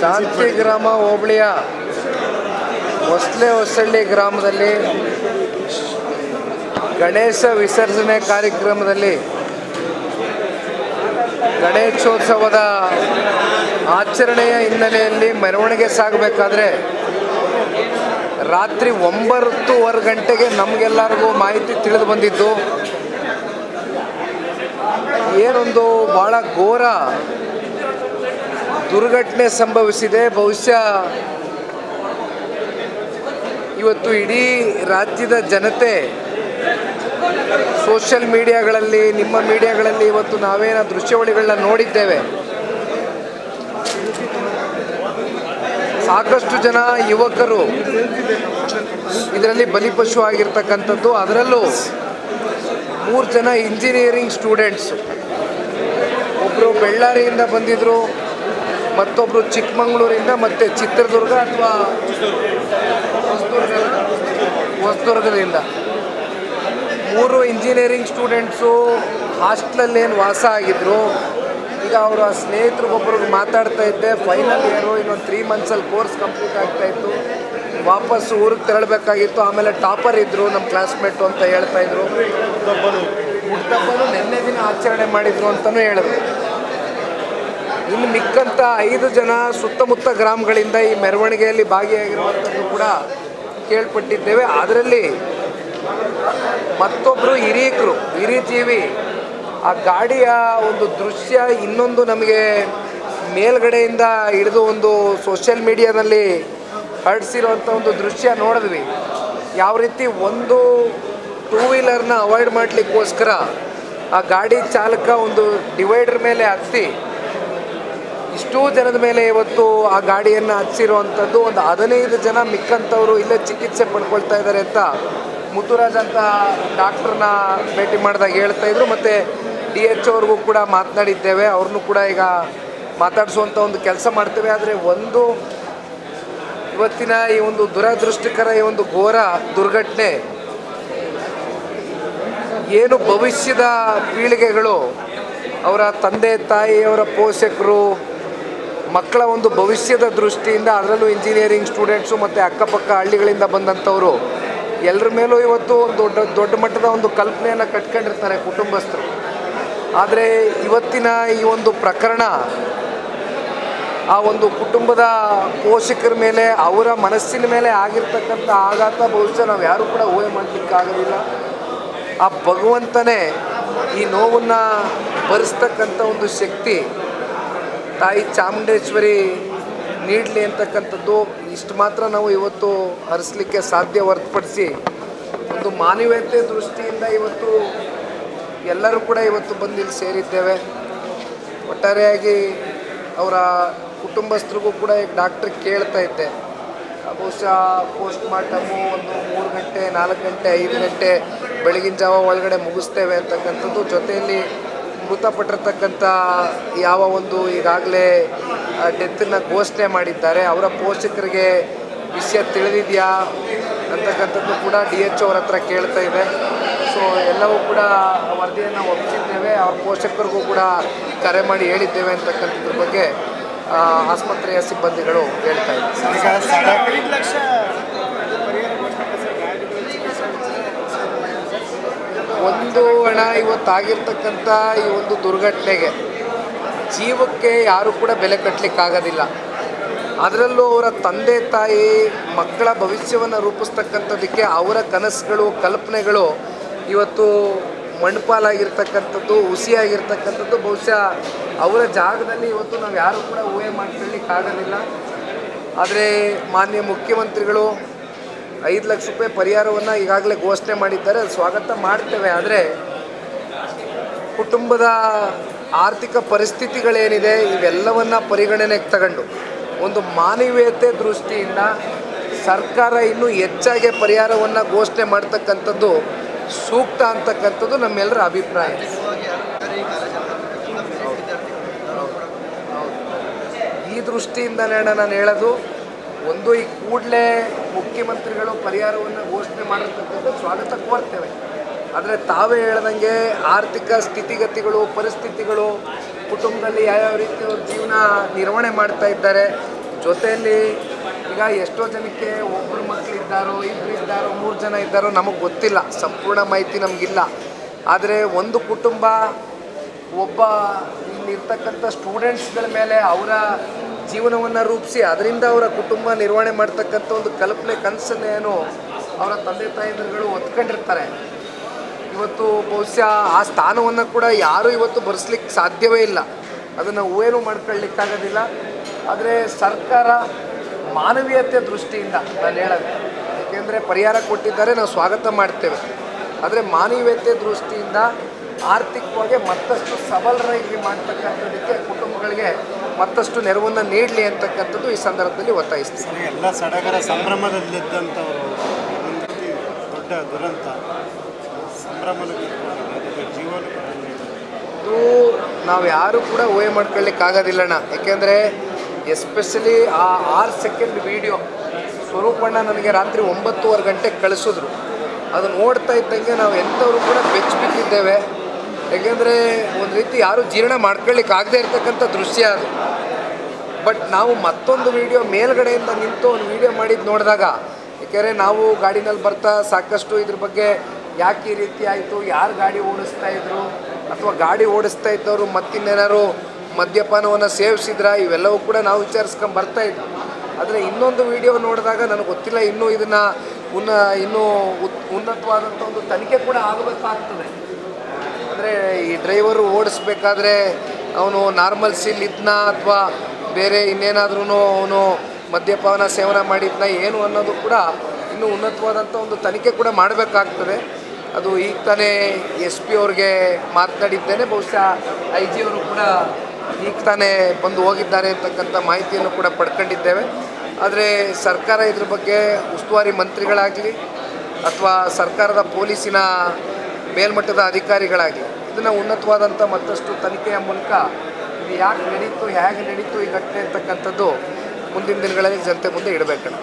ಶಾಂತಿಗ್ರಾಮ ಹೋಬಳಿಯ ಹೊಸಳ್ಳಿ ಗ್ರಾಮದಲ್ಲಿ ಗಣೇಶ ವಿಸರ್ಜನೆ ಕಾರ್ಯಕ್ರಮದಲ್ಲಿ ಗಣೇಶೋತ್ಸವದ ಆಚರಣೆಯ ಹಿನ್ನೆಲೆಯಲ್ಲಿ ಮೆರವಣಿಗೆ ಸಾಗಬೇಕಾದ್ರೆ ರಾತ್ರಿ 9:30 ಗಂಟೆಗೆ ನಮಗೆಲ್ಲರಿಗೂ ಮಾಹಿತಿ ತಿಳಿದು ಬಂದಿದ್ದು ಏನೊಂದು ಭಾಳ ಘೋರ ದುರ್ಘಟನೆ ಸಂಭವಿಸಿದೆ. ಬಹುಶಃ ಇವತ್ತು ಇಡೀ ರಾಜ್ಯದ ಜನತೆ ಸೋಷಿಯಲ್ ಮೀಡಿಯಾಗಳಲ್ಲಿ, ನಿಮ್ಮ ಮೀಡಿಯಾಗಳಲ್ಲಿ ಇವತ್ತು ನಾವೇನೋ ದೃಶ್ಯಾವಳಿಗಳನ್ನ ನೋಡಿದ್ದೇವೆ. ಸಾಕಷ್ಟು ಜನ ಯುವಕರು ಇದರಲ್ಲಿ ಬಲಿಪಶು ಆಗಿರ್ತಕ್ಕಂಥದ್ದು. ಅದರಲ್ಲೂ 3 ಜನ ಇಂಜಿನಿಯರಿಂಗ್ ಸ್ಟೂಡೆಂಟ್ಸು, ಒಬ್ಬರು ಬಳ್ಳಾರಿಯಿಂದ ಬಂದಿದ್ದರು, ಮತ್ತೊಬ್ಬರು ಚಿಕ್ಕಮಗಳೂರಿಂದ, ಮತ್ತು ಚಿತ್ರದುರ್ಗ ಅಥವಾ ಹೊಸದುರ್ಗದಿಂದ 3 ಇಂಜಿನಿಯರಿಂಗ್ ಸ್ಟೂಡೆಂಟ್ಸು ಹಾಸ್ಟೆಲಲ್ಲೇನು ವಾಸ ಆಗಿದ್ದರು. ಈಗ ಅವರ ಸ್ನೇಹಿತರಿಗೊಬ್ಬರಿಗೆ ಮಾತಾಡ್ತಾ ಇದ್ದೆ, ಫೈನಲ್ ಇಯರು, ಇನ್ನೊಂದು 3 ಮಂತ್ಸಲ್ಲಿ ಕೋರ್ಸ್ ಕಂಪ್ಲೀಟ್ ಆಗ್ತಾಯಿತ್ತು, ವಾಪಸ್ಸು ಊರಿಗೆ ತೆರಳಬೇಕಾಗಿತ್ತು. ಆಮೇಲೆ ಟಾಪರ್ ಇದ್ದರು ನಮ್ಮ ಕ್ಲಾಸ್ಮೇಟು ಅಂತ ಹೇಳ್ತಾಯಿದ್ರು. ಹುಟ್ಟುಹಬ್ಬನೂ ನಿನ್ನೆ ದಿನ ಆಚರಣೆ ಮಾಡಿದರು ಅಂತಲೂ ಹೇಳಿದ್ರು. ಇನ್ನು ಮಿಕ್ಕಂಥ 5 ಜನ ಸುತ್ತಮುತ್ತ ಗ್ರಾಮಗಳಿಂದ ಈ ಮೆರವಣಿಗೆಯಲ್ಲಿ ಭಾಗಿಯಾಗಿರುವಂಥದ್ದು ಕೂಡ ಕೇಳ್ಪಟ್ಟಿದ್ದೇವೆ. ಅದರಲ್ಲಿ ಮತ್ತೊಬ್ಬರು ಹಿರಿಜೀವಿ ಆ ಗಾಡಿಯ ಒಂದು ದೃಶ್ಯ ಇನ್ನೊಂದು ನಮಗೆ ಮೇಲ್ಗಡೆಯಿಂದ ಹಿಡಿದು ಒಂದು ಸೋಷಿಯಲ್ ಮೀಡಿಯಾದಲ್ಲಿ ಹರಡಿಸಿರುವಂಥ ಒಂದು ದೃಶ್ಯ ನೋಡಿದ್ವಿ. ಯಾವ ರೀತಿ ಒಂದು 2 ವೀಲರ್ನ ಅವಾಯ್ಡ್ ಮಾಡಲಿಕ್ಕೋಸ್ಕರ ಆ ಗಾಡಿ ಚಾಲಕ ಒಂದು ಡಿವೈಡರ್ ಮೇಲೆ ಹತ್ತಿ ಇಷ್ಟೂ ಜನದ ಮೇಲೆ ಇವತ್ತು ಆ ಗಾಡಿಯನ್ನು ಹಚ್ಚಿರುವಂಥದ್ದು. ಒಂದು 15 ಜನ ಮಿಕ್ಕಂಥವರು ಇಲ್ಲೇ ಚಿಕಿತ್ಸೆ ಪಡ್ಕೊಳ್ತಾ ಇದ್ದಾರೆ ಅಂತ ಮುತ್ತುರಾಜ್ ಅಂತ ಡಾಕ್ಟ್ರನ್ನ ಭೇಟಿ ಮಾಡಿದಾಗ ಹೇಳ್ತಾಯಿದ್ರು. ಮತ್ತು DH ಅವ್ರಿಗೂ ಕೂಡ ಮಾತನಾಡಿದ್ದೇವೆ, ಅವ್ರನ್ನೂ ಕೂಡ ಈಗ ಮಾತಾಡಿಸುವಂಥ ಒಂದು ಕೆಲಸ ಮಾಡ್ತೇವೆ. ಆದರೆ ಇವತ್ತಿನ ಈ ಒಂದು ದುರದೃಷ್ಟಕರ ಈ ಒಂದು ಘೋರ ದುರ್ಘಟನೆ ಏನು ಭವಿಷ್ಯದ ಪೀಳಿಗೆಗಳು, ಅವರ ತಂದೆ ತಾಯಿಯವರ ಪೋಷಕರು, ಮಕ್ಕಳ ಒಂದು ಭವಿಷ್ಯದ ದೃಷ್ಟಿಯಿಂದ, ಅದರಲ್ಲೂ ಇಂಜಿನಿಯರಿಂಗ್ ಸ್ಟೂಡೆಂಟ್ಸು ಮತ್ತು ಅಕ್ಕಪಕ್ಕ ಹಳ್ಳಿಗಳಿಂದ ಬಂದಂಥವರು ಎಲ್ಲರ ಮೇಲೂ ಇವತ್ತು ಒಂದು ದೊಡ್ಡ ಮಟ್ಟದ ಒಂದು ಕಲ್ಪನೆಯನ್ನು ಕಟ್ಕೊಂಡಿರ್ತಾರೆ ಕುಟುಂಬಸ್ಥರು. ಆದರೆ ಇವತ್ತಿನ ಈ ಒಂದು ಪ್ರಕರಣ ಆ ಒಂದು ಕುಟುಂಬದ ಪೋಷಕರ ಮೇಲೆ, ಅವರ ಮನಸ್ಸಿನ ಮೇಲೆ ಆಗಿರ್ತಕ್ಕಂಥ ಆಘಾತ ಬಹುಶಃ ನಾವು ಯಾರೂ ಕೂಡ ಊಹೆ ಮಾಡಲಿಕ್ಕಾಗೋದಿಲ್ಲ. ಆ ಭಗವಂತನೇ ಈ ನೋವನ್ನು ಭರಿಸ್ತಕ್ಕಂಥ ಒಂದು ಶಕ್ತಿ ತಾಯಿ ಚಾಮುಂಡೇಶ್ವರಿ ನೀಡಲಿ ಅಂತಕ್ಕಂಥದ್ದು ಇಷ್ಟು ಮಾತ್ರ ನಾವು ಇವತ್ತು ಹರಿಸಲಿಕ್ಕೆ ಸಾಧ್ಯ. ಹೊರತುಪಡಿಸಿ ಒಂದು ಮಾನವೀಯತೆ ದೃಷ್ಟಿಯಿಂದ ಇವತ್ತು ಎಲ್ಲರೂ ಕೂಡ ಇವತ್ತು ಬಂದಿಲ್ಲಿ ಸೇರಿದ್ದೇವೆ. ಒಟ್ಟಾರೆಯಾಗಿ ಅವರ ಕುಟುಂಬಸ್ಥರಿಗೂ ಕೂಡ ಈಗ ಡಾಕ್ಟ್ರಿಗೆ ಕೇಳ್ತಾ ಇದ್ದೆ, ಬಹುಶಃ ಪೋಸ್ಟ್ ಮಾರ್ಟಮು ಒಂದು 3 ಗಂಟೆ 4 ಗಂಟೆ 5 ಗಂಟೆ ಬೆಳಗಿನ ಜಾವ ಒಳಗಡೆ ಮುಗಿಸ್ತೇವೆ ಅಂತಕ್ಕಂಥದ್ದು. ಜೊತೆಯಲ್ಲಿ ಮೃತಪಟ್ಟಿರ್ತಕ್ಕಂಥ ಯಾವ ಒಂದು ಈಗಾಗಲೇ ಡೆತ್ತನ್ನು ಘೋಷಣೆ ಮಾಡಿದ್ದಾರೆ ಅವರ ಪೋಷಕರಿಗೆ ವಿಷಯ ತಿಳಿದಿದೆಯಾ ಅಂತಕ್ಕಂಥದ್ದು ಕೂಡ DH ಅವ್ರ ಹತ್ರ ಕೇಳ್ತಾ ಇದೆ. ಸೊ ಎಲ್ಲವೂ ಕೂಡ ವರದಿಯನ್ನು ಒಪ್ಪಿಸಿದ್ದೇವೆ. ಅವ್ರ ಪೋಷಕರಿಗೂ ಕೂಡ ಕರೆ ಮಾಡಿ ಹೇಳಿದ್ದೇವೆ ಅಂತಕ್ಕಂಥದ್ರ ಬಗ್ಗೆ ಆಸ್ಪತ್ರೆಯ ಸಿಬ್ಬಂದಿಗಳು ಹೇಳ್ತಾ ಇದ್ದಾರೆ. ಒಂದು ಹಣ ಇವತ್ತಾಗಿರ್ತಕ್ಕಂಥ ಈ ಒಂದು ದುರ್ಘಟನೆಗೆ ಜೀವಕ್ಕೆ ಯಾರೂ ಕೂಡ ಬೆಲೆ ಕಟ್ಟಲಿಕ್ಕಾಗೋದಿಲ್ಲ. ಅದರಲ್ಲೂ ಅವರ ತಂದೆ ತಾಯಿ ಮಕ್ಕಳ ಭವಿಷ್ಯವನ್ನು ರೂಪಿಸ್ತಕ್ಕಂಥದ್ದಕ್ಕೆ ಅವರ ಕನಸುಗಳು ಕಲ್ಪನೆಗಳು ಇವತ್ತು ಮಣ್ಣುಪಾಲಾಗಿರ್ತಕ್ಕಂಥದ್ದು, ಹುಸಿಯಾಗಿರ್ತಕ್ಕಂಥದ್ದು ಬಹುಶಃ ಅವರ ಜಾಗದಲ್ಲಿ ಇವತ್ತು ನಾವು ಯಾರೂ ಕೂಡ ಊಹೆ ಮಾಡ್ಕೊಳ್ಳಿಕ್ಕಾಗೋದಿಲ್ಲ. ಆದರೆ ಮಾನ್ಯ ಮುಖ್ಯಮಂತ್ರಿಗಳು 5 ಲಕ್ಷ ರೂಪಾಯಿ ಪರಿಹಾರವನ್ನು ಈಗಾಗಲೇ ಘೋಷಣೆ ಮಾಡಿದ್ದಾರೆ, ಅದು ಸ್ವಾಗತ ಮಾಡ್ತೇವೆ. ಆದರೆ ಕುಟುಂಬದ ಆರ್ಥಿಕ ಪರಿಸ್ಥಿತಿಗಳೇನಿದೆ ಇವೆಲ್ಲವನ್ನು ಪರಿಗಣನೆಗೆ ತಗೊಂಡು ಒಂದು ಮಾನವೀಯತೆ ದೃಷ್ಟಿಯಿಂದ ಸರ್ಕಾರ ಇನ್ನೂ ಹೆಚ್ಚಾಗಿ ಪರಿಹಾರವನ್ನು ಘೋಷಣೆ ಮಾಡ್ತಕ್ಕಂಥದ್ದು ಸೂಕ್ತ ಅಂತಕ್ಕಂಥದ್ದು ನಮ್ಮೆಲ್ಲರ ಅಭಿಪ್ರಾಯ. ಈ ದೃಷ್ಟಿಯಿಂದಲೇ ನಾನು ಹೇಳೋದು, ಒಂದು ಈ ಕೂಡಲೇ ಮುಖ್ಯಮಂತ್ರಿಗಳು ಪರಿಹಾರವನ್ನು ಘೋಷಣೆ ಮಾಡಿರ್ತಕ್ಕಂಥ ಸ್ವಾಗತ ಕೋರ್ತೇವೆ. ಆದರೆ ತಾವೇ ಹೇಳ್ದಂಗೆ ಆರ್ಥಿಕ ಸ್ಥಿತಿಗತಿಗಳು ಪರಿಸ್ಥಿತಿಗಳು ಕುಟುಂಬದಲ್ಲಿ ಯಾವ್ಯಾವ ರೀತಿ ಅವ್ರ ಜೀವನ ನಿರ್ವಹಣೆ ಮಾಡ್ತಾ ಇದ್ದಾರೆ. ಜೊತೆಯಲ್ಲಿ ಈಗ ಎಷ್ಟೋ ಜನಕ್ಕೆ ಒಬ್ಬರು ಮಕ್ಕಳಿದ್ದಾರೋ, ಇಬ್ಬರು ಇದ್ದಾರೋ, 3 ಜನ ಇದ್ದಾರೋ ನಮಗೆ ಗೊತ್ತಿಲ್ಲ, ಸಂಪೂರ್ಣ ಮಾಹಿತಿ ನಮಗಿಲ್ಲ. ಆದರೆ ಒಂದು ಕುಟುಂಬ ಒಬ್ಬ ಇಲ್ಲಿರ್ತಕ್ಕಂಥ ಸ್ಟೂಡೆಂಟ್ಸ್ಗಳ ಮೇಲೆ ಅವರ ಜೀವನವನ್ನು ರೂಪಿಸಿ ಅದರಿಂದ ಅವರ ಕುಟುಂಬ ನಿರ್ವಹಣೆ ಮಾಡ್ತಕ್ಕಂಥ ಒಂದು ಕಲ್ಪನೆ ಕನಸನ್ನೇನು ಅವರ ತಂದೆ ತಾಯಿಗಳು ಹೊತ್ಕೊಂಡಿರ್ತಾರೆ. ಇವತ್ತು ಬಹುಶಃ ಆ ಸ್ಥಾನವನ್ನು ಕೂಡ ಯಾರೂ ಇವತ್ತು ಬರೆಸ್ಲಿಕ್ಕೆ ಸಾಧ್ಯವೇ ಇಲ್ಲ. ಅದನ್ನು ಊಹೆನೂ ಮಾಡ್ಕೊಳ್ಳಿಕ್ಕಾಗೋದಿಲ್ಲ. ಆದರೆ ಸರ್ಕಾರ ಮಾನವೀಯತೆ ದೃಷ್ಟಿಯಿಂದ ನಾನು ಹೇಳೋದು, ಏಕೆಂದರೆ ಪರಿಹಾರ ಕೊಟ್ಟಿದ್ದಾರೆ, ನಾವು ಸ್ವಾಗತ ಮಾಡ್ತೇವೆ. ಆದರೆ ಮಾನವೀಯತೆ ದೃಷ್ಟಿಯಿಂದ ಆರ್ಥಿಕವಾಗಿ ಮತ್ತಷ್ಟು ಸಬಲರಾಗಿ ಮಾಡ್ತಕ್ಕಂಥದ್ದಕ್ಕೆ ಕುಟುಂಬಗಳಿಗೆ ಮತ್ತಷ್ಟು ನೆರವನ್ನು ನೀಡಲಿ ಅಂತಕ್ಕಂಥದ್ದು ಈ ಸಂದರ್ಭದಲ್ಲಿ ಒತ್ತಾಯಿಸ್ತೀವಿ. ಎಲ್ಲ ಸಡಗರ ಸಂಭ್ರಮದಲ್ಲಿದ್ದಂಥವರು ದೊಡ್ಡ ದುರಂತ ಇದು ನಾವು ಯಾರೂ ಕೂಡ ಊಹೆ ಮಾಡ್ಕೊಳ್ಳಿಕ್ಕಾಗೋದಿಲ್ಲಣ್ಣ. ಏಕೆಂದರೆ ಎಸ್ಪೆಷಲಿ ಆ 6 ಸೆಕೆಂಡ್ ವೀಡಿಯೋ ಸ್ವರೂಪಣ್ಣ ನನಗೆ ರಾತ್ರಿ 9:30 ಗಂಟೆಗೆ ಕಳಿಸಿದ್ರು. ಅದು ನೋಡ್ತಾ ಇದ್ದಂಗೆ ನಾವು ಎಂಥವರು ಕೂಡ ಬೆಚ್ಚಿಬಿಟ್ಟಿದ್ದೇವೆ. ಏಕೆಂದರೆ ಒಂದು ರೀತಿ ಯಾರೂ ಜೀರ್ಣ ಮಾಡ್ಕೊಳ್ಳಿಕ್ಕಾಗದೇ ಇರ್ತಕ್ಕಂಥ ದೃಶ್ಯ ಅದು. ಬಟ್ ನಾವು ಮತ್ತೊಂದು ವೀಡಿಯೋ ಮೇಲ್ಗಡೆಯಿಂದ ನಿಂತು ಒಂದು ವೀಡಿಯೋ ಮಾಡಿದ್ದು ನೋಡಿದಾಗ, ಏಕೆಂದರೆ ನಾವು ಗಾಡಿನಲ್ಲಿ ಬರ್ತಾ ಸಾಕಷ್ಟು ಇದ್ರ ಬಗ್ಗೆ ಯಾಕೆ ಈ ರೀತಿ ಆಯಿತು, ಯಾರು ಗಾಡಿ ಓಡಿಸ್ತಾ ಇದ್ರು, ಅಥವಾ ಗಾಡಿ ಓಡಿಸ್ತಾ ಇದ್ದವರು ಮತ್ತಿನ್ನೇನಾದ್ರು ಮದ್ಯಪಾನವನ್ನು ಸೇವಿಸಿದ್ರ, ಇವೆಲ್ಲವೂ ಕೂಡ ನಾವು ವಿಚಾರಿಸ್ಕೊಂಡು ಬರ್ತಾಯಿದ್ವಿ. ಆದರೆ ಇನ್ನೊಂದು ವಿಡಿಯೋ ನೋಡಿದಾಗ ನನಗೆ ಗೊತ್ತಿಲ್ಲ, ಇನ್ನೂ ಇದನ್ನು ಇನ್ನೂ ಉನ್ನತವಾದಂಥ ಒಂದು ತನಿಖೆ ಕೂಡ ಆಗಬೇಕಾಗ್ತದೆ. ಅಂದರೆ ಈ ಡ್ರೈವರು ಓಡಿಸ್ಬೇಕಾದ್ರೆ ಅವನು ನಾರ್ಮಲ್ಸಿಲ್ ಇದ್ನ ಅಥವಾ ಬೇರೆ ಇನ್ನೇನಾದ್ರೂ ಅವನು ಮದ್ಯಪಾನ ಸೇವನೆ ಮಾಡಿದ್ನ ಏನು ಅನ್ನೋದು ಕೂಡ ಇನ್ನೂ ಉನ್ನತವಾದಂಥ ಒಂದು ತನಿಖೆ ಕೂಡ ಮಾಡಬೇಕಾಗ್ತದೆ. ಅದು ಈಗ ತಾನೇ SP ಅವ್ರಿಗೆ ಮಾತನಾಡಿದ್ದೇನೆ. ಬಹುಶಃ IG ಅವರು ಕೂಡ ಈಗ ತಾನೇ ಬಂದು ಹೋಗಿದ್ದಾರೆ ಅಂತಕ್ಕಂಥ ಮಾಹಿತಿಯನ್ನು ಕೂಡ ಪಡ್ಕೊಂಡಿದ್ದೇವೆ. ಆದರೆ ಸರ್ಕಾರ ಇದ್ರ ಬಗ್ಗೆ ಉಸ್ತುವಾರಿ ಮಂತ್ರಿಗಳಾಗಲಿ ಅಥವಾ ಸರ್ಕಾರದ ಪೊಲೀಸಿನ ಮೇಲ್ಮಟ್ಟದ ಅಧಿಕಾರಿಗಳಾಗಲಿ ಇದನ್ನು ಉನ್ನತವಾದಂಥ ಮತ್ತಷ್ಟು ತನಿಖೆಯ ಮೂಲಕ ಇದು ಯಾಕೆ ನಡೀತು, ಹೇಗೆ ನಡೀತು ಈ ಘಟನೆ ಅಂತಕ್ಕಂಥದ್ದು ಮುಂದಿನ ದಿನಗಳಲ್ಲಿ ಜನತೆ ಮುಂದೆ ಇಡಬೇಕಣ್ಣ.